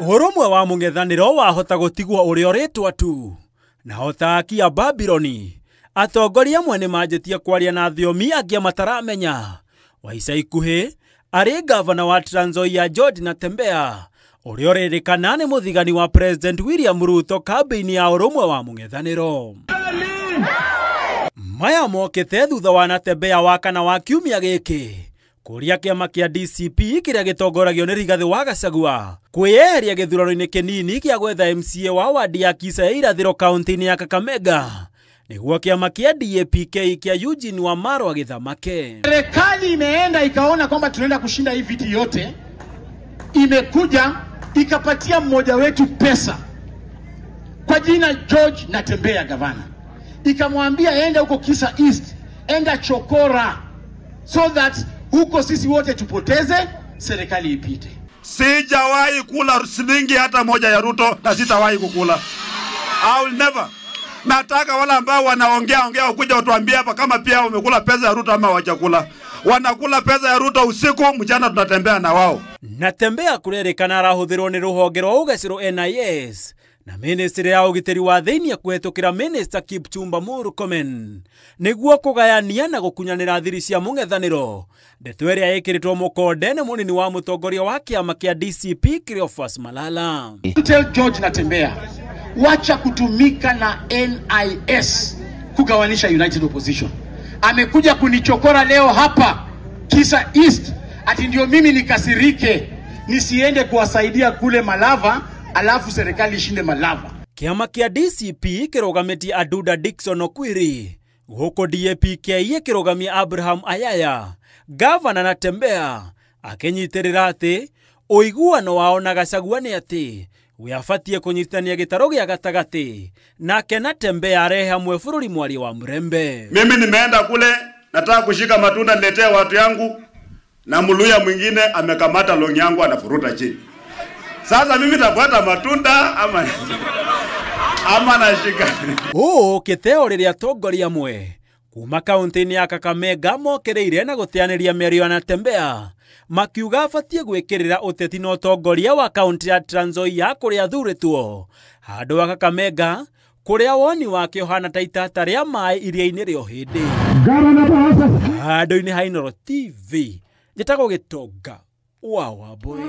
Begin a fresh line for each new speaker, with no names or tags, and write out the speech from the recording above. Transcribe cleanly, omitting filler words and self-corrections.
Urumwe wa mung'ethaniro wahota gutigwo uri oritwa tu na hotaki a Babyloni atongoria amwe ni manjitie kwaria na thiomi angi mataramenya. Wa ica ikuhi ari gavana wa Trans Nzoia George Natembeya uri oririkana ni muthigani wa President William Ruto kambini ya urumwe wa mung'ethaniro. Maya mokite thutha wa Natembeya wa kana wa kiumia giki kuria kiama kia DCP kiria gitongoragio ni Rigathi wa Gachagua kwiyeheria githurano-ini kinini kia gwetha MCA wa wadi ya Kisa ya irathiro kaunti-ini ya Kakamega niguo kiama kia DAP-K kia Eugene Wamalwa githamake.
Serikali imeenda ikaona kwamba tunaenda kushinda hii viti yote, imekuja ikapatia mmoja wetu pesa kwa jina George Natembeya gavana, ikamwambia enda huko Kisa East, enda chokora, so that huko sisi wote tupoteze, serikali ipite.
Sijawahi kula shilingi hata moja ya Ruto na sitawahi kukula. I will never. Nataka wala ambao wanaongea ukuja utuambie hapa kama pia wamekula pesa ya Ruto ama hawajakula. Wanakula pesa ya Ruto usiku, mchana tunatembea na wao.
Natembeya kurerekana arahuthirwo ni ruhonge rwa ugaciro NIS na ministry ya ugitiri wa thiini kuhetukira minister Kipchumba Murkomen niguo kugayania na gukunyanira thiri cia mung'ethaniro. Ndeto iria ikiritwo mukonde ni munini wa mutongoria wa kiama kia DCP Cleophas Malala.
Tell George Natembeya, wacha kutumika na NIS kugawanisha United Opposition. Amekuja kunichokora leo hapa Kisa East ati ndio mimi nikasirike nisiende kuwasaidia kule Malava alafu serikali ishinde Malava.
Kiama kia DCP kirogamiti Aduda Dickson Okwiri, huko DAP-K kirogamia Abraham Ayaya. Gavana Natembeya akenyitirira ati uiguano wao na Gachagua ni ati we afatie kunyitania gitaro gia gatagati nake Natembeya arehe hamwe bururi mwari wa mrembe.
Mimi nimeenda kule nataka kushika matunda niletee watu yangu, na Muluya mwingine amekamata longi yangu anafuruta chini. Sasa mimi nitafuata matunda ama nashika.
Kiteo riria atongoria amwe kuma kaunti-ini ya Kakamega mokereire na gutianiria mĩario ya Natembeya makiuga afatie gwikirira uteti na utongoria wa kaunti ya Trans Nzoia kuria thuritwo handu wa Kakamega kuria woni wake uhana ta itata ria mai iria-ini rio hindi. Handu-ini ha Inooro TV njitagwo Gitonga wa Wambui.